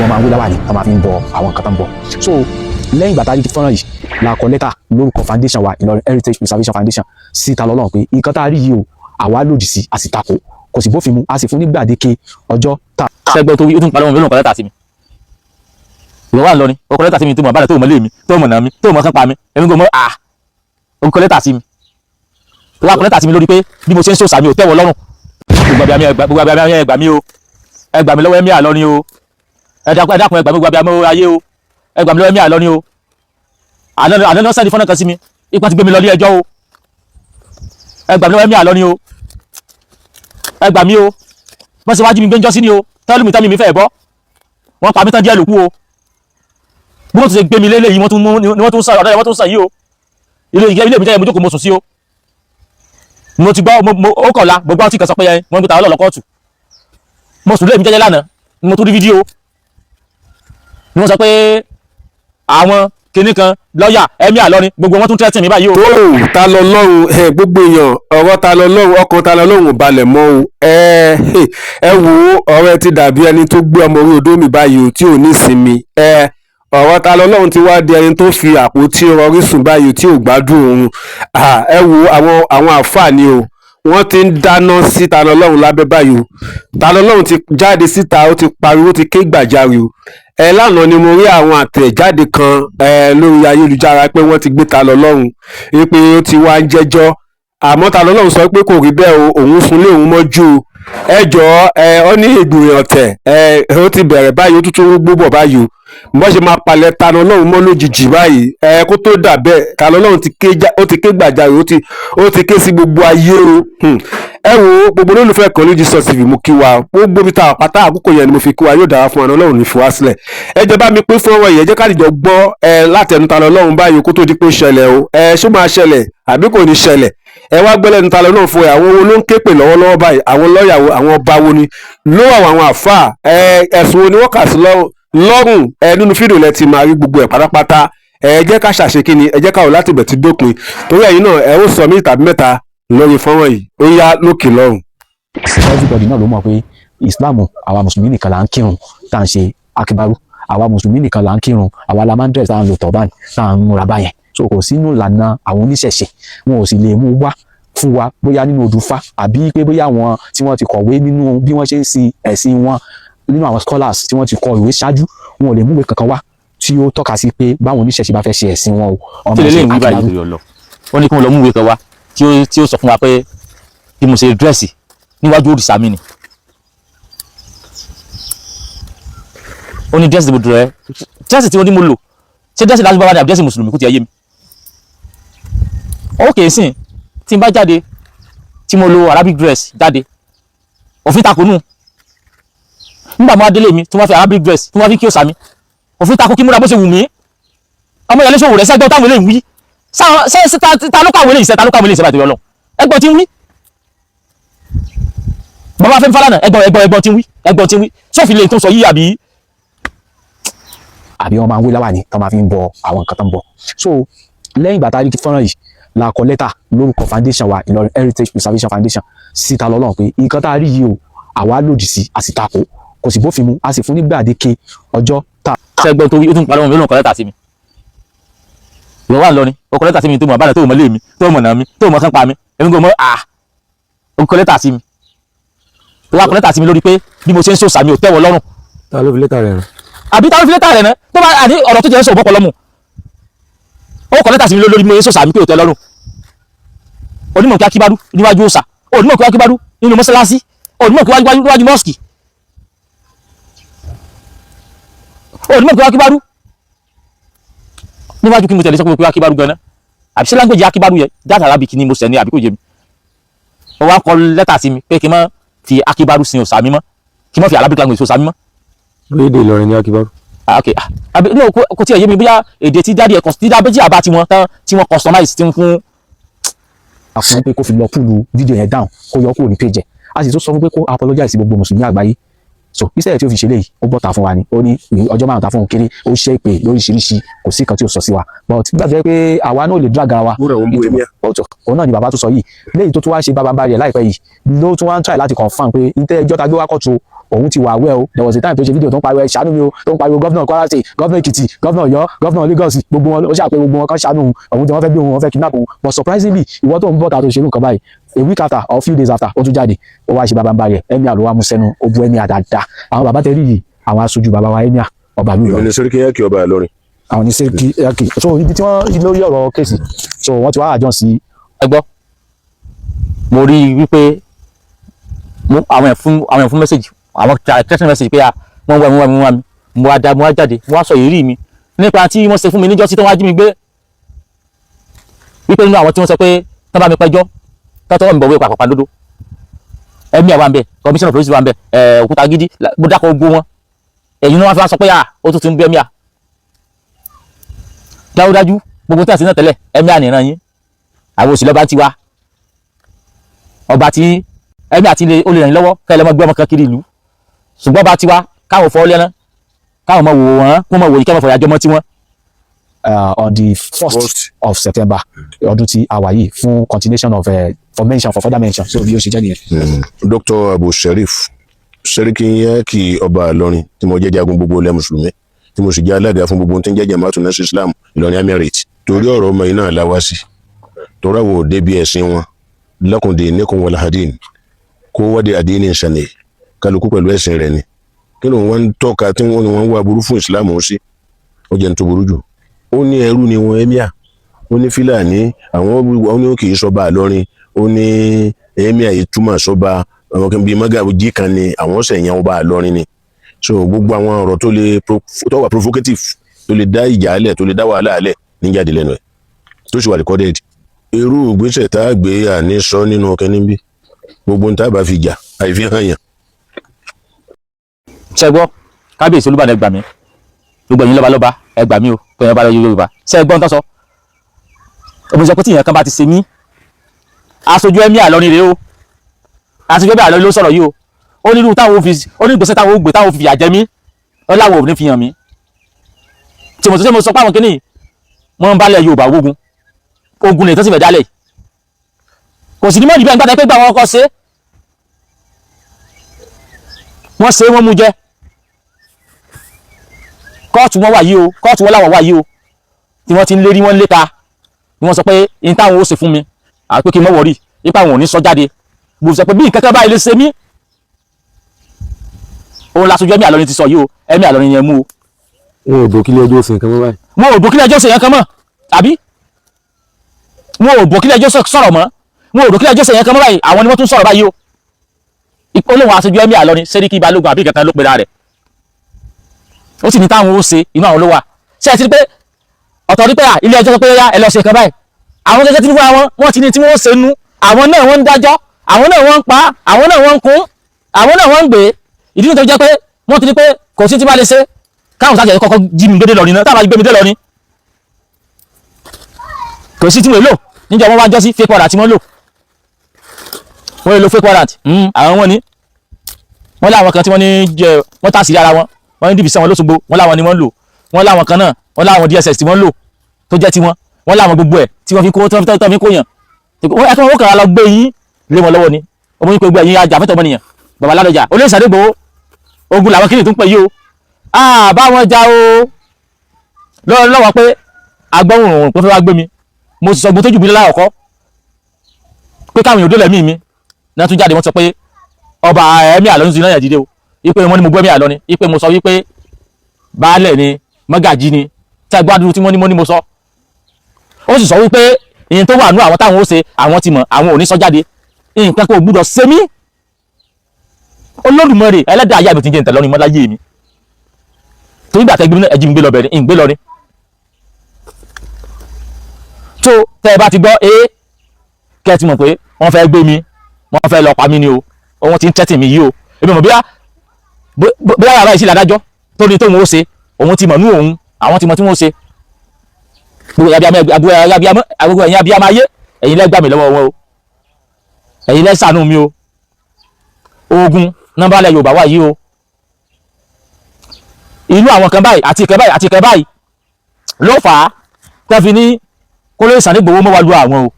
wọ́n máa ń wé láwàní wọ́n máa fi ń bọ àwọn nǹkan tó ń bọ. So lẹ́yìn ìgbà tá a rí fọ́nrán yìí la kọ lẹ́tà lórúkọ foundation wa Ìlọrin Heritage Preservation Foundation sí ta lọ́lọ́run pé nǹkan tá a rí yìí o àwa lòdì sí a sì takò kò sì bófin mu a sì fún ní gbàdéke ọjọ́ tá. ṣẹgbẹ́ tó wí ó tún parí wọn lónìí kọ lẹ́tà sí mi ìwọ wà lọrin ó kọ lẹ́tà sí mi tó mọ̀ bàdà tó mọ̀ lé mi tó mọ̀ nà mi tó mọ̀ kán pa mi èmi kò mọ̀ ó kọ lẹ́tà sí mi ó wá kọ lẹ́tà sí mi lórí pé bí mo ṣe ń sòsà mi ò tẹ́wọ̀ lọ́rùn gbogbo abiyamọ ẹ gbà mí o ẹ gbà mí lọ́wọ́ ẹ̀mí àlọ́rin o ẹ dákun ẹ gbà mí gbogbo abiyamọ ayé o ẹ gbà mí lọ́wọ́ ẹ̀mí àlọ́rin o àná lọ sẹ́ni fọ́nà kan sí mi ipa ti gbé mi lọ ilé ẹjọ́ o ẹ gbà mí lọ́wọ́ ẹ̀mí àlọ́rin o ẹ gbà mí o wọ́n sì wájú mi gbé ń jọ́ sí ni o tẹ́lú mi tẹ́mi mi fẹ́ bọ́ wọ́n pa mí tán díẹ̀ lókù o bí wọ́n tún ṣe gbé mi lélẹ̀ yìí wọ́n tún sọ ọ̀dọ́ wọ́n tún sọ yìí o ilé mi tẹ́lẹ̀ mo jókòó mo sùn sí o mo ti gbọ́ ó kọ̀la gbogbo àwọn tí kan sọ pé wọ́n gbé ta ọlọ́ọ̀lọ́ kóòtù mo sùn lé mi jẹ́jẹ́ lánàá ni mo tún rí fídíò ni wọ́n sọ pé àwọn kinní kan lọ́ọ̀yà ẹ̀mí àlọ́rin gbogbo wọn tún tẹ́tì mi báyìí o. ó ta lọ lọ́rùn gbogbo èèyàn ọ̀rọ̀ ta lọ lọ́rùn ọkàn ta lọ lọ́rùn balẹ̀ mọ́ o ẹ wo ọ̀rẹ́ ti dàbí ẹni tó gbé ọmọ orí odó mi báyìí o tí ò ní ìsinmi ọ̀rọ̀ ta lọ lọ́rùn ti wá di ẹni tó fi àpótí rọrí sùn báyìí tí ò gbádùn òun ẹ wo àwọn àǹfààní o wọ́n ti ń dáná sí ta lọ lọ́rùn lábẹ́ báyìí o ta lọ lọ́rùn ti jáde síta ó ti pariwo ó ti ké gbàjarè o lánàá ni mo rí àwọn àtẹ̀jáde kan lórí ayélujára pé wọ́n ti gbé ta lọ lọ́rùn pé ó ti wá ń jẹ́jọ́ àmọ́ ta lọ lọ́rùn sọ pé kò rí bẹ́ẹ̀ o òun sunlé òun mọ́jú o ẹ jọ̀ọ́ ó ní ìgbìyànjú ọ̀tẹ̀ ó ti bẹ̀rẹ̀ báyìí ó tún tún gbó bọ̀ báyìí o bó ṣe máa palẹ̀ ta lọ lọ́rùn mọ́ lójijì báyìí kó tó dà bẹ́ẹ̀ ta lọ lọ́rùn ó ti ké gbàjarè ó ti ké sí gbogbo ayé o ẹ wo gbogbo olólùfẹ́ kan lójú sọ tv mo kí wa gbogbo bí ta àpáta àkókò yẹn ni mo fi kí wa yóò dára fún àná ọlọ́run ní fún wa sílẹ̀ ẹ jẹ́ bá mi pín fún ọwọ́ yìí ẹ jẹ́ ká dìjọ gbọ́ látẹnu ta lọ lọ́rùn báyìí kó tó di pé ó ṣẹlẹ̀ o ṣó máa ṣẹlẹ̀ àbí kò ní ṣẹlẹ̀ ẹ wá gbẹ́lẹ́ ní ta lọ lọ́rùn fún ẹ àwọn owó ló ń ké pè lọ́wọ́lọ́wọ́ báyìí àwọn lọ́ọ̀yà wo àwọn ọba wo ni ló wà àwọn àfáà ẹ̀sùn wo ni wọ́n kà sí lọ́rùn nínú fídíò lẹ ti máa rí gbogbo ẹ̀ pátápátá ẹ jẹ́ ká ṣàṣekínni ẹ jẹ́ ká wò láti bẹ̀ tí dópin torí ẹ̀yin náà ẹ ó sọ mí tàbí mẹ́ta lórí fọ́nrán yìí ó yá lókè lọ́rùn. everybody náà ló mọ̀ pé Islam àwa mùsùlùmí nìkan là ń kírun tá à ń ṣe akibaru àwa mùsùlùmí nìkan là ń kírun àwa la máa ń dẹ̀rẹ̀ tá à ń lo tọ̀bán tá à ń múra báyẹn so kò sínú ìlànà àwọn oníṣẹ̀ṣe wọn ò sì lè mú wá fún wa bóyá nínú odùfá àbí pé bóyá àwọn tí wọ́n ti kọ̀wé nínú bí wọ́n ṣe ń sin ẹ̀sìn wọn nínú àwọn scholars tí wọ́n ti kọ ìwé ṣáájú wọn ò lè múwèé kankan wá tí ó tọ́ka sí pé báwọn oníṣẹ̀ṣe bá fẹ́ ṣe ẹ̀sìn wọn o. ọmọ ìṣe akibaru ó ní kí wọ́n lọ múwèé kan wá tí ó sọ fún wa pé bí mo ṣe dírẹ́sì níwájú òrìṣà mi ni ó ní dírẹ́sì mo dùn ẹ́ dírẹ́sì tí wọ́n ní mo lò ṣé dírẹ́sì láti bá wà ní àbí dírẹ́sì mùsùlùmí kò ti yé mi ó kèé sìn tí n bá jáde tí mo lo arabic dress jáde òfin takò nù nígbà mo adélé mi tí wọ́n fi arabic dress tí wọ́n fi kí òsà mi òfin takò kí múra bó ṣe wù mí ọmọ ìyá lẹ́sọ̀wò rẹ̀ sẹ́gbọ́n táwọn eléyìí ń wí ta ló kàwé eléyìí sẹ́ ta ló kàwé eléyìí sẹ́ bá ti rọ lọ ẹgbọ́n tí ń wí bàbá Fẹ́mi Fálànà ẹgbọ́n tí ń wí ẹgbọ́n tí ń wí sófin lè tó sọ yí àbí wọ́n máa ń wé láwàní tó máa fi ń bọ àwọn nǹkan tó ń bọ. So lẹ́yìn ìgbà tá a rí fọ́nrán yìí la kọ lẹ́tà lórúkọ foundation wa Ìlọrin Heritage Preservation Foundation sí ta lọ́lọ́run pé nǹkan tá a rí yìí o àwa lòdì sí a sì takò kò sì bófin mu a sì fún ní gbàdéke ọjọ́ tá. ṣẹgbẹ́ tó wí ó tún parí wọn lónìí kọ lẹ́tà sí mi ìwọ wà lọrin ó kọ lẹ́tà sí mi tó mọ̀ bàdà tó mọ̀ lé mi tó mọ̀ nà mi tó mọ̀ kán pa mi èmi kò mọ̀ ó kọ lẹ́tà sí mi ó wá kọ lẹ́tà sí mi lórí pé bí mo ṣe ń sòsà mi ò tẹ́wọ̀ lọ́rùn. ta ló fi lẹ́tà rẹ̀ rán. àbí ta ló fi lẹ́tà rẹ̀ rán tó bá àní ọ̀rọ̀ tó jẹ́ sọ bọ́pọ̀ lọ́mù ó kọ lẹ́tà sí mi lórí bí mo ṣe ń sòsà mi pé ò tẹ́ lọ́rùn onímọ̀ kí akíbádú níwájú òòṣà onímọ̀ kí akíbádú nínú mọ́sálásí onímọ̀ kí wájú mọ́sìkì onímọ̀ kí akíbádú níwájú kí mo tẹ̀lé sọ pé akíbádú gan-an àbí sí láńgbèjì akíbádú yẹ jáde arábìkì ni mo sẹ̀ ní àbí kò yé mi ó wá kọ lẹ́tà sí mi pé kí n má fi akíbádú sin òòṣà mi mọ́ kí n má fi arábìkì láńgbèjì òòṣà mi mọ́. lédè Ìlọrin ní akíbádú. ok àbí ní kò tí ì yé mi bóyá èdè tí dáàdi ẹ̀kọ́ tí dábẹ́jì àbá tí wọ́n customize tí ń fún fún pé kó fi lọ púlù fídíò yẹn down kó yọ kúrò ní page ẹ a sì tún sọ fún pé kó apologize sí gbogbo mùsùlùmí àgbáyé so iṣẹ́ tí ó fi ṣe léyìí ó bọ́ta fún wa ni ó ní ọjọ́ márùn ta fún òun kéré ó ṣe ìpè lóríṣiríṣi kò sí kan tí ó sọ sí wa but nígbà tó yẹ pé àwa náà lè drag wa òun náà ni bàbá tó sọ yìí léyìí tó tún wá ṣe bábábá rẹ̀ láìpẹ́ yìí ló tún wá ń try láti confirm pé ilé ẹjọ́ ta gbé wá kọ́tù òun ti wà wẹ́ o there was a time tó ṣe fídíò tó ń pariwo ẹ ṣàánú mi o tó ń pariwo gọ́vnà Kwara State gọ́vnà Èkìtì gọ́vnà Ọ̀yọ́ gọ́vnà Lagos gbogbo wọn ó ṣàpè gbogbo wọn kan ṣàánú òun tí wọ́n fẹ́ gbé òun wọ́n fẹ́ kidnap òun but surprisingly ìwọ tó ń bọ̀ ta tó ṣe nǹkan báyìí a week after or few days after ó tún jáde ó wá ṣe bábábá rẹ̀ ẹ̀mí àlọ́ wa mú sẹ́nu ó bu ẹ̀mí àdáadáa àwọn bàbá tẹ́lẹ̀ yìí àwọn aṣojú bàbá wa ẹ̀mí ọba lù lọ. àwọn ní sẹ́ríkì yẹ́kì ọba Ìlọrin. àwọn ní sẹ́ríkì yẹ́kì so ibi tí wọ́n lórí ọ̀rọ̀ kéèsì so wọ́n ti wá àjọ sí. ẹ gbọ́ mo rí i wípé àwọn ẹ̀fún mẹ́sẹ̀gì àwọn text message pé wọ́n wá mi mo wá jáde mo wá sọ ìrírí mi nípa tí wọ́n ṣe fún mi níjọ́ tí wọ́n wá jí mi gbé wípé nínú àwọn tí wọ́n sọ pé tán bá mi pẹ́jọ́ tọ́tọ́ mi bọ̀ wé pàpàpà lódó ẹ̀mí àwọn àbẹ̀ commissioner of police wà ń bẹ̀ òkúta gidi bó dákọ̀ ogbó wọn ẹ̀yin náà wọ́n fi wá sọ pé ó tún ti ń bú ẹ̀mí à dájúdájú gbogbo tí a sì náà tẹ́lẹ̀ ẹ̀mí àníran yín àwọn òsì lọ́ba ti wá ọba tí ẹ̀mí àti ó lè ràn yín lọ́wọ́ kẹ́lẹ́ mọ́ gbé ọmọ kan kiri ìlú ṣùgbọ́n bá ti wá káwọn fọ́ lẹ́nà káwọn mọ̀ wò wọ́n kó mọ̀ wò yín kẹ́mọ̀ fọ̀yàjọ́ mọ́ tí wọ́n. On the 1st of September ọdún tí a wà yìí fún continuation of for mention for further mention so bí ó ṣe jẹ́ nìyẹn. Dr. Abu Sharif Sẹ́ríkì Yẹ́kì ọba Ìlọrin tí mo jẹ́ jagun gbogbo ilẹ̀ mùsùlùmí tí mo sì jẹ́ alága fún gbogbo tí ń jẹ́ Jama'atu Nasr Islam Ìlọrin Emirate torí ọ̀rọ̀ ọmọ yìí náà la wá sí torí àwọn òde bí ẹ̀sìn wọn lakum dinukum wal hadin kó wọ́de àdínì ṣàní kálukú pẹ̀lú ẹ̀sìn rẹ̀ ni kí ló wọ́n ń tọ́ka tí wọ́n ní wọ́n wá burú fún Islam ó sí ó jẹ́ ní tó burú jù ó ní ẹrú ni wọn Emir ó ní Fúlàní àwọn ní kì í sọba Ìlọrin ó ní Emir yìí túmọ̀ sọba àwọn kan bíi magají kan ni àwọn sẹ̀yìn ọba Ìlọrin ni so gbogbo àwọn ọ̀rọ̀ tó wà provocative tó lè dá ìjà alẹ̀ tó lè dá wàhálà alẹ̀ ní jáde lẹ́nu ẹ̀ tó sì wà recorded irú ìgbésẹ̀ tá a gbé àní sọ nínú ọkẹ́ níbí gbogbo nta bá fi jà àìfi hàn yàn. ṣẹgbọ́ kábíyèsí Olúbàdàn ẹgbà mí gbogbo ẹ̀yin lọ́balọ́ba ẹgbà mí o pẹ̀lú ọba Yorùbá ṣẹgbọ́n tó sọ òbí sọ pé tí ìyẹn kan bá ti ṣe mí aṣojú Emir Ìlọrin rèé o aṣojú Emir Ìlọrin ló sọ̀rọ̀ yìí o ó ní ìgbésẹ̀ táwọn ó gbé táwọn fi fìyà jẹ mí ọláwọ̀ ò ní fi hàn mí tí mo tó ṣe mo sọ pé àwọn kìíní wọ́n ń bálẹ̀ Yorùbá ogun lè tó sì fẹ̀ dálẹ̀ kò sì ní mọ́ ìdíbẹ̀ nígbà pé gbà wọn kọ́ ṣe wọ́n ṣe wọ́n mú jẹ kóòtù wọn wà yìí o kóòtù wọn láwọ̀ wà yìí o tí wọ́n ti ń lérí wọ́n léta ni wọ́n sọ pé in táwọn ó ṣe fún mi àti pé kí n mọ́ wọ̀rí ipa àwọn ò ní sọ jáde mo sọ pé bí nǹkan kan báyìí lè ṣe mí òun lásojú Emir Ìlọrin ti sọ yìí o Emir Ìlọrin yẹn mú o. wọn ò dókílẹ̀ ẹjọ́ òsè nǹkan mọ́ báyìí. wọn ò dókílẹ̀ ẹjọ́ òsè nǹkan mọ́ àbí wọn ò dókílẹ̀ ẹjọ́ sọ̀rọ̀ mọ́ wọn ò dókílẹ̀ ẹjọ́ òsè nǹkan mọ́ báyìí àwọn ni wọ́n tún sọ̀rọ̀ báyìí o. olóhùn aṣojú Emir Ìlọrin Sẹ́ríkì Balógun àbí kankan ló pera rẹ̀ ó sì ní táwọn ó ṣe inú àwọn ló wà ṣe é ti rí pé ọ̀tọ̀ rí pé ilé ẹjọ́ sọ pé yá ẹ lọ ṣe nǹkan báyìí àwọn gẹ́gẹ́ tí wọ́n ti ní tí wọ́n ṣe nú àwọn náà wọ́n ń dájọ́ àwọn náà wọ́n ń pa àwọn náà wọ́n ń kún àwọn náà wọ́n ń gbé ìdí tó jẹ́ pé wọ́n ti ní pé kò sí tí bá lè ṣe káwọn sáà kọ́kọ́ jí mi gbé lọ ní náà táwọn gbé mi dé lọ ní kò sí tí wọ́n lò níjọ wọn wá jọ sí fake warrant tí wọ́n lò wọ́n lè lo fake warrant àwọn wọn ní wọ́n láwọn kan tí wọ́n ní jẹ wọ́n tà sí ara wọn wọ́n ní dìbìsí wọn lóṣogbo wọ́n láwọn ni wọ́n lò wọ́n láwọn kan náà wọ́n láwọn DSS tí wọ́n lò tó jẹ́ tiwọn wọ́n láwọn gbogbo ẹ̀ tí wọ́n fi kó tán fi kó yàn ẹ̀kọ́ wọn kàn á lọ gbé yín lé wọn lọ́wọ́ ni ọmọ yín pé gbé yín ajá fẹ́tọ̀ ọmọnìyàn bàbá Ládọjà olóyè Sunday Igboho ogun làwọn kìnìún tó ń pè yí o bá wọn já o lọ́wọ́ pé agbọ́hùn òun pé fẹ́ wá gbé mi mo sì sọ gbogbo tó jù mí lára ọ̀kọ́ pé káwọn èèyàn délẹ̀ mí mi náà tún jáde wọ́n sọ pé ọba Emir Ìlọrin ti náà yà dìde o ipe wọn ni mo gbé Emir Ìlọrin ipe mo sọ wípé baálẹ̀ ni mọ́gàjí ni tí a gbádùn tí wọ́n ní mo sọ ó sì sọ wípé ìyẹn tó wà nú àwọn táwọn ó ṣe àwọn ti mọ̀ àwọn ò ní sọ jáde nǹkan kò gbúdọ̀ ṣe mí Olódùmarè ẹlẹ́dàá ayé àbí tí ń jẹ́ ìtẹ̀lọ́rin mọ́láyé mi tó nígbà tẹ́gbẹ́ náà ẹjí ń gbé lọ bẹ̀rẹ̀ ń gbé lọ ní tó tẹ́ ẹ bá ti gbọ́ kẹ́ ẹ ti mọ̀ pé wọ́n fẹ́ gbé mi wọ́n fẹ́ lọ pa mí ni o wọ́n ti ń tẹ́tì mi yìí o èmi mọ̀ bí ara ìsìlẹ̀ adájọ́ tó ní tóun ó ṣe òun ti mọ̀ nú òun àwọn ti mọ̀ tí wọ́n ṣe gbogbo ẹ̀yin abiyamọ ayé ẹ̀yin lẹ́ gbà mí lọ́wọ́ wọn o ẹ̀yin lẹ́ ṣàánú mi o ogun nọ́mbà lẹ Yorùbá wà yìí o ìlú àwọn kan báyìí àti ìkẹ́ báyìí àti ìkẹ́ báyìí ló fà á tẹ́ fi ní kó lóye Sunday Igboho mọ́ wá lu àwọn o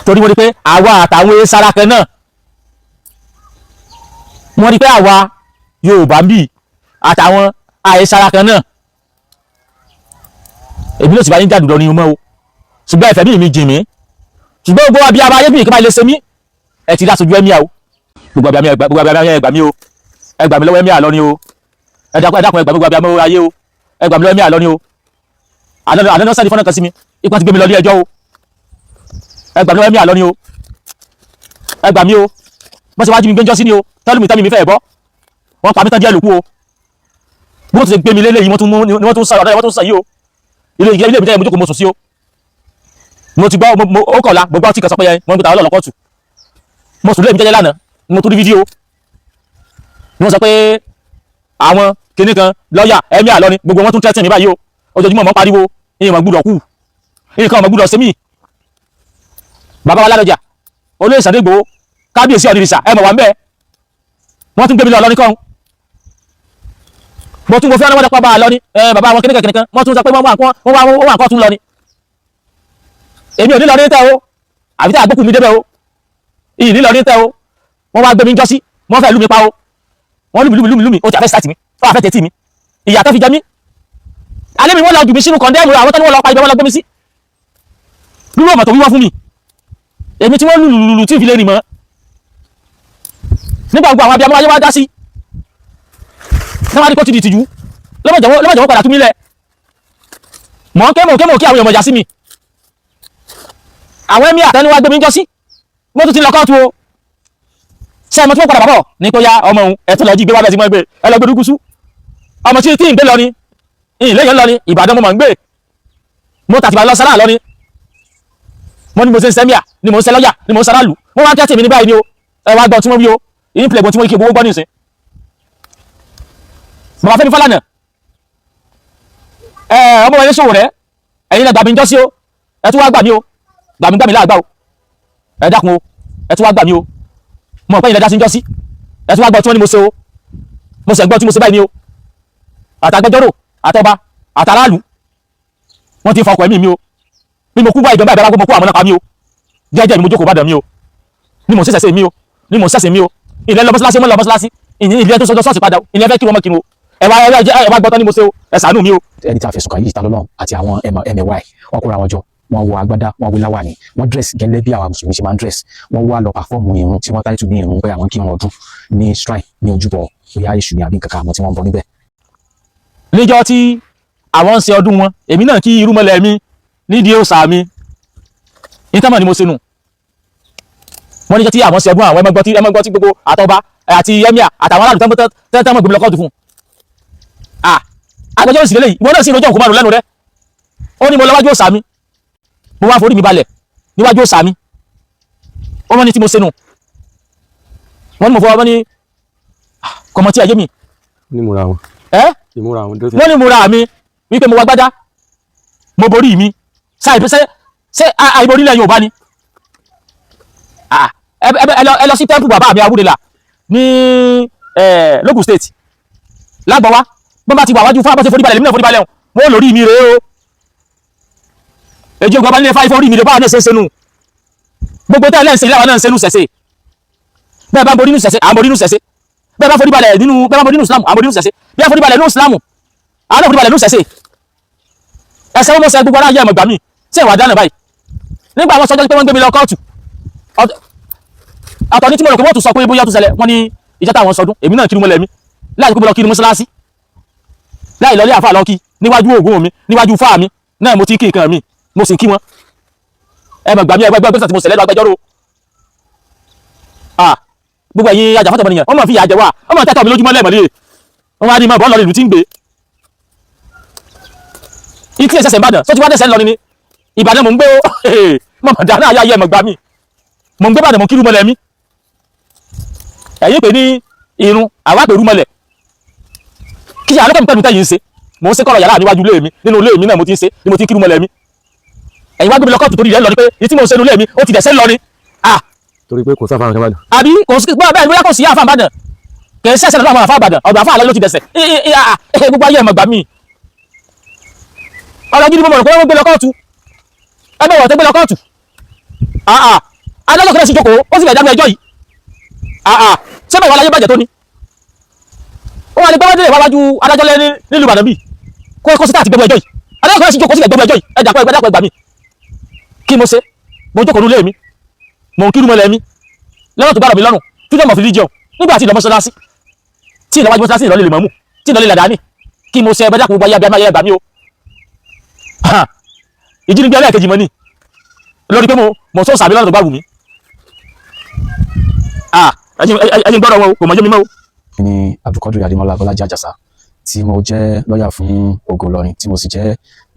torí wọ́n rí pé àwa àtàwọn sára kan náà wọ́n rí pé àwa Yorùbá ń bì àtàwọn àìsára kan náà èmi ló sì bá yín jàdùdọ̀ ní ọmọ o ṣùgbọ́n ẹ̀fẹ̀ mi jìn mí ṣùgbọ́n gbogbo àbí abáyé bí nǹkan bá lè ṣe mí ẹ ti dá sojú ẹ̀mí à o gbogbo àbí ẹgbà mí o ẹgbà mí lọ́wọ́ ẹ̀mí àlọ́ ni o ẹ dákun ẹgbà gbogbo àbí amọ́ ayé o ẹgbà mí lọ́wọ́ ẹ̀mí àlọ́ ni o àná náà sẹ́ni fọ́nà kan sí mi ipa ti gbé mi lọ ní ẹjọ́ o ẹgbà mí lọ́wọ́ ẹ̀mí àlọ́ ni o ẹgbà mí o wọ́n ti wá jí mi gbẹ́njọ́ sí ni o tẹ́lùmí tẹ́mi mi fẹ́ bọ́ wọ́n pa mí tán díẹ̀ lókù o bí wọ́n ti gbé mi lélẹ́yìn wọ́n tún sọ̀rọ̀ wọ́n tún sọ yìí o ilé mi tẹ́lẹ̀ mo jókòó mo sùn sí o mo ti gbọ́ ó kọ̀ọ̀la gbogbo ọtí kan sọ pé wọ́n ń gbé ta ọlọ́ọ̀lọ́ kọ́ọ̀tù mo sùn lé mi jẹ́jẹ́ lánàá mo tún rí fídíò ni wọ́n sọ pé àwọn kinní kan lọ́ọ̀yà ẹ̀mí àlọ́ ni gbogbo wọn tún tẹ́tì mi báyìí o ojoojúmọ́ mọ́ pariwo ìyẹn mọ̀ gbúdọ̀ kú nǹkan mọ̀ gbúdọ̀ sẹ́mi bàbá wa Ládọjà olóyè Sunday Igboho kábíyèsí ọ̀nìrìsà ẹ̀ mọ̀ wà ń bẹ́ẹ̀ wọ́n tún gbé mi lọ lọ́ní kan mo tún mo fẹ́ ọ́nà wọ́n dẹ́pọ̀ bá a lọ ní bàbá àwọn kinní kan wọ́n tún sọ pé wọ́n wà nǹkan tún lọ ni èmi ò ní lọ ní tẹ́ o àbí tí àgbókù mi débẹ̀ o ìyìn ní lọ ní tẹ́ o wọ́n wá gbé mi jọ́sí wọ́n fẹ́ lù mí pa o wọ́n lù mí o ti àfẹ́ sáàtì mi ó àfẹ́ tẹ̀tì mi ìyà tó fi jẹ mí alẹ́ mi wọ́n lọ jù mí sínú kọ̀ndẹ́mù àwọn tó ní wọ́n lọ pa ibẹ̀ wọ́n lọ gbé mi sí lúrú ọmọ tó wíwọ́ fún mi èmi tí wọ́n lùlù tí ì fi lè rìn mọ́ nígbà gbogbo àwọn abiyamọ ayé wá dá sí náà wá ní kó ti di ìtìjú lọ́mọ̀jọ̀wọ́ padà tún mí lẹ̀ mọ̀ kí àwọn èèyàn mọ̀já sí mi àwọn ẹ̀mí àtẹnuwá gbé mi jọ sí mo tún ti lọ kọ́ọ̀tù o ṣé ọmọ tí wọ́n padà bọ̀ ní kó yá ọmọ òun ẹ̀tọ́ lọ jí gbé wá bẹ́ẹ̀ sí mọ́ ẹgbẹ́ ẹlọgbẹ́ dúkúsú ọmọ tí ń gbé lọ ni ìlẹ́yìn lọ ni Ìbàdàn mo mọ̀ ń gbé mo tàtìbà lọ sára lọ ni mo ní mo ṣe ń sẹ́míà ni mo ń sẹ́ lọ́yà ni mo ń sára lù wọ́n wá tẹ́tì mi ní báyìí ni o ẹ wá gbọ́ tí wọ́n wí o ìyín pilẹ̀ gbọ́ tí wọ́n kí owó gbọ́ nìsín bàbá Fẹ́mi Fálànà ọmọ wẹ̀lẹ́ ṣòwò rẹ̀ ẹ̀yin lẹ gbà mí jọ́ sí o ẹ tún wá gbà mí o gbà mí láàgbà o ẹ dákun o ẹ tún wá gbà mí o mo pẹ́ ìlẹ́dá sí jọ́ sí ẹ tún wá gbọ́ tí wọ́n ní mo ṣe o mo sì gbọ́ tí mo ṣe báyìí ni o àtàgbẹjọ́rò àtọba àtàràlù wọ́n ti fọkọ̀ ẹ̀mí mi o bí mo kú báyìí gbọ́n báyìí mo kú àwọn náà pa mí o jẹ́jẹ́ ni mo jókòó bàdàn mi o ni mo ṣẹ̀ṣẹ̀ mi o ni mo ṣẹ̀ṣẹ̀ mi o ilẹ̀ lọ mọ́ṣáláṣí mọ́ lọ mọ́ṣáláṣí ilé tó sọjọ́ sọ́ọ̀sì padà ilé fẹ́ kí wọ́n mọ́ kiri o ẹ wá gbọ́tọ́ ni mo ṣe o ẹ ṣàánú mi o. ẹni tí a fẹ̀sùn kàn yìí ta lọ́lọ́run àti àwọn ẹmẹ̀wá ẹ̀ wọ́n kóra wọn jọ wọ́n wọ agbádá wọ́n wé láwàní wọ́n dírẹ́sì gẹ́lẹ́ bí àwọn mùsùlùmí ṣe máa ń dírẹ́sì wọ́n wá lọ pàfọ́ọ̀mù irun tí wọ́n táìtù ní irun pé àwọn kí wọn ọdún ní shrine ní ojúbọ bóyá èṣù ní àbí nǹkan kan àwọn tí wọ́n ń bọ níbẹ̀. níjọ́ tí àwọn ń ṣe ọdún wọn èmi náà kí irúmọlẹ̀ mi nídìí òòṣà mi ìtàmọ̀ ni mo ṣe nù wọ́n níjọ́ tí àwọn ṣe ọdún àwọn ẹmọgbọ́n tí gbogbo àtọba àti ẹmíà àtàwọn aráàlú tẹ́tẹ́mọ̀ gbẹmí lọ́kọ́ọ̀tù fún agbẹjọ́rò sì lélẹ́yìn ìwọ náà sì rojọ́ òkú márùn lẹ́nu rẹ ó ní mo lọ wájú òòṣà mi mo wá forí mi balẹ̀ níwájú òòṣà mi ó wọ́n ní tí mo ṣe nù wọ́n ní mo fọwọ́ wọ́n ní kọmọ tí ayé mi nímúra wọn ẹ́ ìmúra wọn wọ́n ní múra mi wípé mo wá gbádá mo borí mi ṣé àìborí ilẹ̀ Yorùbá ni ẹ lọ sí tẹ́ḿpù bàbá mi Awúdélà ní Lagos State lágbọ́wá bọ́n bá ti wà wájú fún abọ́sẹ̀ foríbalẹ̀ lèmi náà foríbalẹ̀ wọn lórí mi rèé o èjì ògbà bá nílé fáìfọ́ orí mi rèé báwa náà ṣe ń senu gbogbo tẹ́ lẹ́ǹsẹ̀ ìlàwọ̀ náà ń senu sẹ̀sẹ̀ bẹ́ẹ̀ bá ń borí nínú sẹ̀sẹ̀ à ń borí nínú sẹ̀sẹ̀ bẹ́ẹ̀ bá foríbalẹ̀ nínú bẹ́ẹ̀ bá borí nínú Islam à ń borí nínú sẹ̀sẹ̀ bẹ́ẹ̀ foríbalẹ̀ nínú Islam à ń foríbalẹ̀ nínú sẹ̀sẹ̀ ẹsẹ̀ wọn mọ̀ sẹ́ gbogbo aráyé ẹ̀mọ̀ gbà mí sí ìwà dáná báyìí nígbà wọn sọjọ́ pé wọ́n gbé mi lọ kóòtù àtọ̀ ní tí mo rò pé wọ́n tún sọ pé bóyá tó ṣẹlẹ̀ wọ́n ní ìjọ táwọn sọdún èmi náà kiri mọ́lẹ̀ mi láì kó lọ kiri mọ́ṣáláṣí láì lọlé àfà lọ kí níwájú ògùn mi níwájú fáà mi náà mo ti kí nǹkan mi mo sì kí wọn ẹ mọ̀ gbà mí ẹgbẹ́ tí mo ṣẹlẹ̀ lọ agbẹjọ́rò gbogbo ẹ̀yin ajàfọ́tọ̀ ọmọnìyàn wọ́n mọ̀ fi ìyà jẹ wá wọ́n mọ̀ tẹ́tọ̀ mi lójúmọ́ lẹ́mọ̀lẹ́ wọ́n wá ní mọ̀ bọ́ọ̀lù ìlú tí ń gbé ìtí ẹ̀sẹ̀sẹ̀ Ìbàdàn sọ́tí wá dẹ̀sẹ̀ lọ ni Ìbàdàn mò ń gbé ó mọ̀ dáná ayé ẹ̀mọ̀ gbà mí mò ń gbé Ìbàdàn mò ń kírú mọ́lẹ̀ mi ẹ̀yin pè ní irun àwa pèrú mọ́lẹ̀ kí ṣe àlọ́kọ̀ mi pẹ̀lú tẹ́yìn ń ṣe mò ń ṣe kọ́rọ̀ yàrá níwájú ilé mi nínú ilé mi náà mo ti ń ṣe ni mo ti ń kírú mọ́lẹ̀ mi ẹ̀yin wá gbé mi lọ kóòtù torí rẹ̀ lọ ni pé ìtí mo ń ṣe nínú ilé mi ó ti dẹ̀sẹ̀ lọ ni torí pé kò sáfà nǹkan báyìí. àbí kò sí bẹ́ẹ̀ bóyá kò sí àfà Ìbàdàn kì í ṣẹ̀ṣẹ̀ lọ́dọ̀ àwọn àfa àbàdàn ọ̀dọ̀ àfa àlọ́ ló ti dẹ̀sẹ̀ gbogbo ayé ẹ̀mọ̀gbà mi ọ̀rọ̀ gidi mo mọ̀ pé wọ́n gbé lọ kóòtù ẹgbẹ́ wọ̀ tó gbé lọ kóòtù adájọ́ kìí sí jókòó ó sì fẹ́ dágbé ẹjọ́ yìí ṣé bẹ́ẹ̀ wà láyé bàjẹ́ tó ní ó wà ní pé wọ́n délé wájú adájọ́ lé nílùú Ìbàdàn bíi kó sí tààtì gbẹgbẹ ẹjọ́ yìí adájọ́ kìí sí jókòó sí gbẹgbẹ ẹjọ́ yìí ẹ̀dàpọ̀ ẹgbà mi kí mo ṣe mo jókòó nulẹ̀ mi mo ń kírun mọ́lẹ̀ mi lọ́nà tó bá rọ̀ mi lọ́rùn freedom of religion nígbà tí ìlọ mọ́ṣáláṣí tí ìlọ wájú mọ́ṣáláṣí ìlọlẹ̀ lè mọ́mú tí ìlọlẹ̀ làdáni kí mo ṣe ẹgbẹ́ dàpọ̀ gbogbo ayé abẹ́ ẹgbà mi o ìjínigbé ẹlẹ́ẹ̀kejì mọ́ ni lórí pé mo sọ sàbí lọ́nà tó bá wù mí ẹni gbọ́dọ̀ wọn kò mọ̀jọ́ mi mọ́ o. ní Abdulkadir Adémọ́lá Bọ́lájí Àjàsá tí mo jẹ́ lọ́ọ̀yà fún Ògo Ìlọrin tí mo sì jẹ́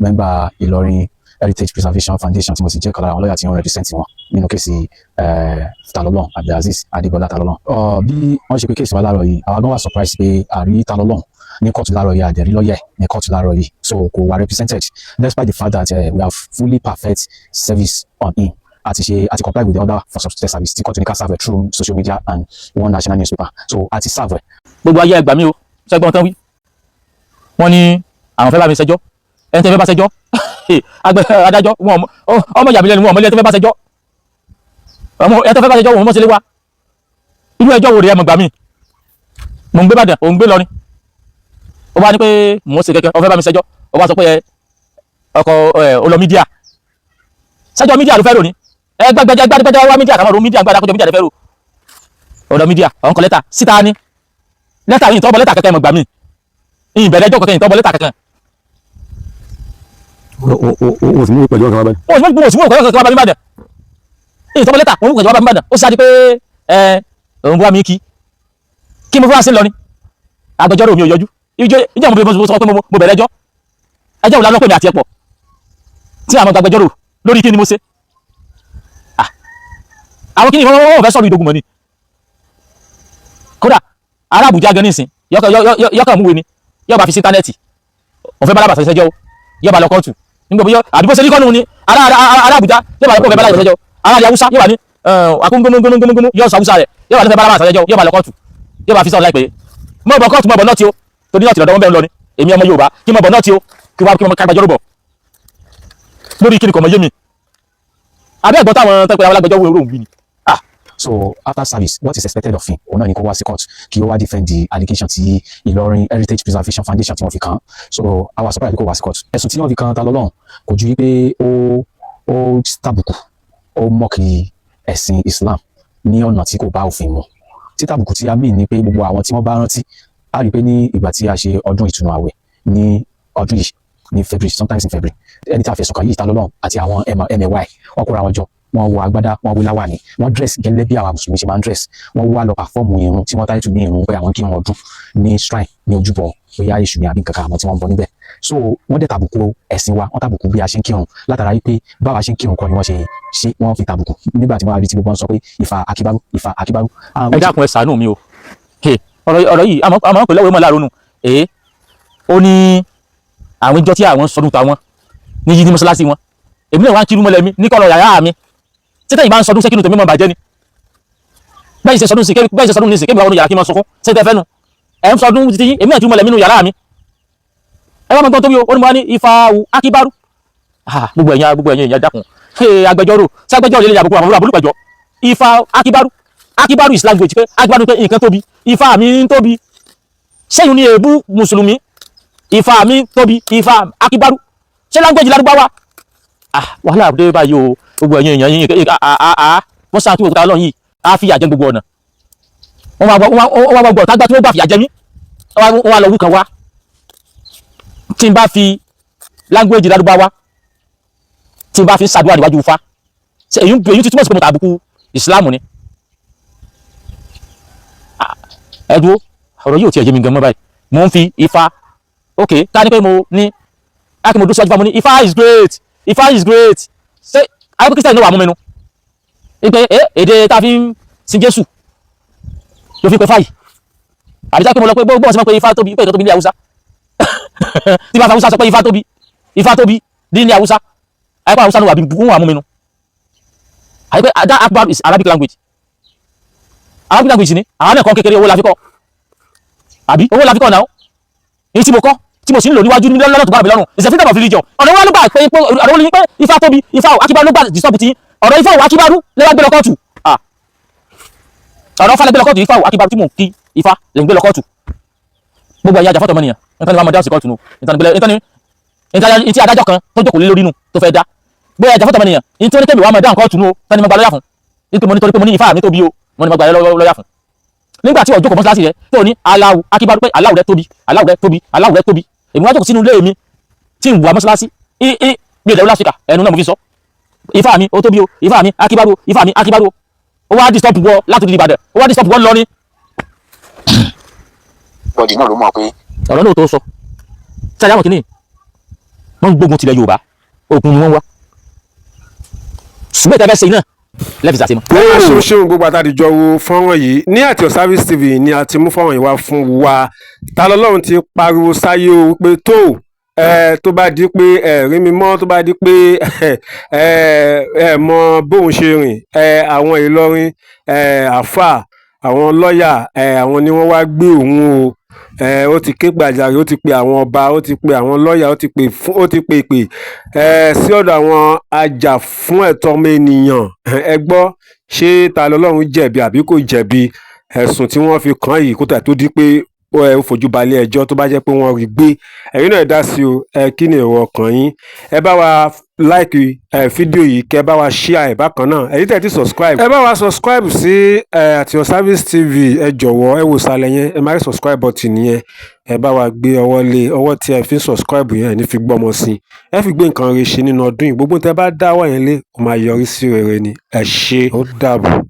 mẹ́mbà Ìlọrin Heritage Preservation Foundation tí mo sì jẹ́ kọ́lára àwọn lọ́ọ̀yà tí wọ́n represent wọn nínú kéèsì Talọ́lọ́n Abdulaziz Adébọ́lá Talọ́lọ́n. Bí wọ́n ṣe pé kéèsì wa láàárọ̀ yìí àwa gan wà surprise pé àrí Talọ́lọ́n ní kóòtù láàárọ̀ yìí àdẹ̀rí lọ́yẹ̀ ní kóòtù láàárọ̀ yìí so kò wá represented despite the fact that we have fully perfect service on him àti comply with the order for substitute service tí kóòtù ní ká serve through social media and one national newspaper so àti serve. gbogbo ayé ẹgbàá mi o ṣẹgbọn tán wí wọ́n ní àwọn fẹ́ bá mi ṣẹjọ́ ẹni tẹ́ fẹ́ bá ṣẹjọ́ adájọ́ ọmọ ìyàmí lẹ́nu wọn ọmọ ilé tẹ́ fẹ́ bá ṣẹjọ́ ọmọ ẹ tẹ́ fẹ́ bá ṣẹjọ́ wọn mọ̀ sí lé wa irú ẹjọ́ wo rèé ẹ mọ̀ gbà mí mò ń gbé Ìbàdàn ò ń gbé Ìlọrin ó bá ní pé mò ń ṣe kẹ̀kẹ́ ó fẹ́ bá mi ṣẹjọ́ ó bá sọ pé ọkọ̀ ọlọ mídíà ṣẹjọ́ mídíà ló fẹ́ rò ní gbẹgbẹgbẹgbẹ wá mídíà kàmọ́ ro mídíà gbádà kọjọ mídíà ló fẹ́ rò ọ̀dọ̀ mídíà ọ̀nkọ lẹ́tà síta ní lẹ́tà yìí tọ́bọ̀ lẹ́tà kẹ̀kẹ́ mọ̀ gbà mí ìbẹ̀rẹ̀ ẹjọ́ kẹ̀kẹ́ ìtọ́bọ̀ lẹ́tà kẹ̀kẹ́. o sì mú pẹ̀lú ọkàn wa báyìí. o sì mú pẹ̀lú ọkàn wa báyìí Ìbàdàn ìtọ́bọ̀ lẹ́tà òun kẹ̀kẹ́ wa báyìí Ìbàdàn ó sáré pé òun bá mi kí mo fún wa sí lọ ni agbẹjọ́rò mi ò yọjú ìjọ mo sọ pé mo bẹ̀rẹ̀ ẹjọ́ òun lánàá pè mí àti ẹ̀pọ̀ tí àwọn agbẹjọ́rò lórí kí ni mo ṣe àwọn kí ni wọ́n fẹ́ sọ̀rọ̀ ìdógún mọ́ ni kódà ará Àbújá gan nísìn yọkàn múwe ni yọba fi sí íńtánẹ́ẹ̀tì òfẹ́ bálábà sẹ́jọ́ yọba lọ kóòtù nígbà bóyá àdúgbò sẹ́ni kọ́nù ni ará Àbújá yọba lọ kó òfẹ́ bálábà sẹ́jọ́ ará àdí Haúsá yọba ní akóngóngóngóngóngóngó yọ sọ Haúsá rẹ̀ yọba lọ fẹ́ bálábà sẹ́jọ́ yọba lọ kóòtù yọba fi sọ̀rọ̀ láìpẹ́ mọ̀ bọ̀ kóòtù mọ̀ bọ̀ nọ́ọ̀tì o torí nọ́ọ̀tì lọ́dọ̀ wọn bẹ́ẹ̀ lọ ni èmi ọmọ Yorùbá kí mọ̀ bọ̀ nọ́ọ̀tì o kí wọ́n kágbàjọ́rò bọ̀ lórí kí ni kò mọ̀ yé mi àbẹ́ ẹ̀gbọ́n táwọn tẹ́pẹ́ àwọn alágbèjọ́ wo èrò òun bí ni. So after service what is expected of him òun náà ni kó wá sí court kí ó wá defend the allegation ti Ìlọrin Heritage Preservation Foundation tí wọ́n fi kàn so our surprise kó wá sí court ẹ̀sùn tí wọ́n fi kàn Talọ́lọ́n kò ju wípé ó tàbùkù ó mọ̀kì ẹ̀sìn Islam ní ọ̀nà tí kò bá òfin mu tí tàbùkù tí a mean ni pé gbogbo àwọn tí wọ́n bá rántí a rí i pé ní ìgbà tí a ṣe ọdún ìtúnu àwẹ̀ ní ọdún yìí ní February sometimes in February ẹni tí a fẹ̀sùn kàn yìí Talọ́lọ́n àti àwọn MY wọ́n kóra wọn jọ wọ́n wọ agbádá wọ́n wé láwàní wọ́n dress gẹ́lẹ́ bí àwa mùsùlùmí ṣe máa ń dress wọ́n wá lọ pàfọ́ọ̀mù irun tí wọ́n táyé tù ní irun pé àwọn kí wọ́n ọdún ní shrine ní ojúbọ bóyá èṣù ní àbí kankan àwọn tí wọ́n ń bọ níbẹ̀ so wọ́n dẹ̀ tàbùkù ẹ̀sìn wa wọ́n tàbùkù bí a ṣe ń kírun látara yìí pé báwa ṣe ń kírun kọ́ ni wọ́n ṣe wọ́n fi tàbùkù nígbà tí wọ́n rí tí gbogbo wọn sọ pé Ifá akíbárú Ifá akíbárú. ẹ dákun ẹ ṣàánú mi o ọ̀rọ̀ yìí àmọ́ pẹ̀lú ọmọ láàrúnú ó ní àwọn ìjọ tí àwọn sọdún tàwọn ní yìí ní mọ́ṣáláṣí wọn èmi náà wá ń kiri mọ́lẹ̀ mi ní kọ́lọ̀ yàrá mi títẹ̀ ìbá ń sọdún sẹ́kínú tèmi mọ́ bàjẹ́ ni bẹ́ẹ̀ ṣe sọdún ní sí kébì àwọn yàrá kí n máa sọkún ṣẹ́tẹ́ fẹ́nu ẹ̀ ń sọdún títí èmi náà kiri mọ́lẹ̀ mi nínú yàrá mi ẹ wá mọ́ gbọ́n tóbi ó ní mo wá ní Ifá akíbárú gbogbo ẹ̀yin èèyàn dákun agbẹjọ́rò sí agbẹjọ́rò lè yàgò àwọn olùpẹ̀jọ́ Ifá akíbárú is language pé akíbárú pé nǹkan tóbi Ifá mi ń tóbi sẹ́yìn ní èébú mùsùlùmí Ifá mi tóbi Ifá akíbárú ṣé language Lárúbáwá wàhálà dé báyìí o gbogbo ẹ̀yin èèyàn yìí wọ́n sáà tí wọ́n kúta lọ́yìn yìí á fi àjẹ gbogbo ọ̀nà wọ́n wá gbọ́ tágbà tí wọ́n gbà fi àjẹ mí wọ́n wá lọ wú kan wá tí n bá fi language Lárúbáwá tí n bá fi ṣàdúrà níwájú Ifá èyí ti túmọ̀ sí pé mo tàbùkù Ìsìláàmù ni ẹ̀dúró ọ̀rọ̀ yìí ò tiẹ̀ yé mi gan mọ́ báyìí mo ń fi Ifá ok ká ní pé mo ní láti mo dúró síwájú fún mo ní Ifá is great Ifá is great ṣé àwọn Christian ló wà mú mi nu ìpè èdè tá a fi ń sin Jésù ló fi pè fáyì àbí tá pé mo lọ pé gbọ́n sí mọ́ pé Ifá tóbi pé ètò tóbi ní Haúsá tí bá fa Haúsá sọ pé Ifá tóbi ní Haúsá àyíkọ́ Haúsá ló wà mú mi nu àyíkọ́ that Akbar is Arabic language ni àwọn ẹ̀kọ́ kékeré owó la fi kọ́ àbí owó la fi kọ́ náà èyí tí mo kọ́ tí mo sì ń lò níwájú ní lọ́nà tó bá mi lọ́rùn is a freedom of religion ọ̀nà wọn ló gbà pé ọ̀nà wọn ló ní pé ifá tóbi ifá akíbarú ló gbà disturb ti ọ̀rọ̀ ifá akíbarú lẹ́wà gbé lọ kóòtù ọ̀rọ̀ falẹ̀ gbé lọ kóòtù ifá akíbarú tí mò ń kí ifá lè ń gbé lọ kóòtù gbogbo ẹ̀yà àjàfọ́tọ̀ mọ́nìyàn nítorí wọn mọ̀ dáhùn sí kóòtù nù nítorí adájọ́ kan tó jókòó lé lórí nù tó fẹ́ dá gbogbo ẹ̀yà àjàfọ́tọ̀ mọ́nìyàn nítorí kébì wọn mọ̀ dáhùn kóòtù nù tani mo gba lọ́yà fún nítorí pé mo ní ifá mi tóbi o mo ní mo gba lọ́yà fún nígbà tí ọjọ́ kò mọ́sálásí rẹ̀ tó ní Allahu akíbarú pé Allahu rẹ̀ tóbi Allahu rẹ̀ tóbi Allahu rẹ̀ tóbi èmi wá jókòó sínú ilé mi tí ń wà mọ́sálásí bí ìdẹ̀rù láfíríkà ẹnu náà mo fi sọ ifá mi ó tóbi o ifá mi akíbarú o ifá mi akíbarú o ó wá disturb wọ láti di Ìbàdàn ó wá disturb wọ lọ ní. bọ́dì náà ló mọ̀ pé ọ̀rọ̀ náà tó sọ sáré àwọn kìíní wọ́n ń gbógun tilẹ̀ Yorùbá ogun ni wọ́n wá ṣùgbọ́n ìtẹ́fẹ́ ṣe iná lẹ́fì sàṣemọ́. ó ṣeun gbogbo àtàdìjọ wo fọ́nrán yìí ní Àtìọ́ Service TV ni a ti mú fọ́nrán yìí wá fún wa ta lọ́lọ́run ti pariwo sáyé o pé tó bá di pé rí mi mọ́ tó bá di pé mọ bóun ṣe rìn àwọn Ìlọrin àáfàá àwọn lọ́ọ̀yà àwọn ni wọ́n wá gbé òun o ó ti ké gbàjarè ó ti pe àwọn ọba ó ti pe àwọn lọ́ọ̀yà ó ti pe ìpè sí ọ̀dọ̀ àwọn ajàfún ẹ̀tọ́ ọmọ ènìyàn ẹ gbọ́ ṣé ta lọ́lọ́run jẹ̀bi àbí kò jẹ̀bi ẹ̀sùn tí wọ́n fi kàn yìí kó tà tó di pé ó fojú balẹ̀ ẹjọ́ tó bá jẹ́ pé wọ́n rí gbé ẹ̀yin náà dá sí o kí ni èrò ọkàn yín ẹ bá wa like fídíò yìí kẹ́ bá wa share ẹ̀ bákan náà ẹ̀yin tẹ̀ ti subscribe ẹ bá wa subscribe sí Àtìọ́ Service TV ẹ jọ̀wọ́ ẹ wò sàlẹ̀ yẹn ẹ máa rí subscribe button yẹn ẹ bá wa gbé ọwọ́ lé ọwọ́ tí ẹ fi subscribe yẹn ní fi gbọ́mọ sí ẹ fi gbé nǹkan rẹ̀ ṣe nínú ọdún yìí gbogbo tẹ bá dáwọ́ yẹn lé ó máa yọrí sí rere ni ẹ ṣé ó dàbọ̀.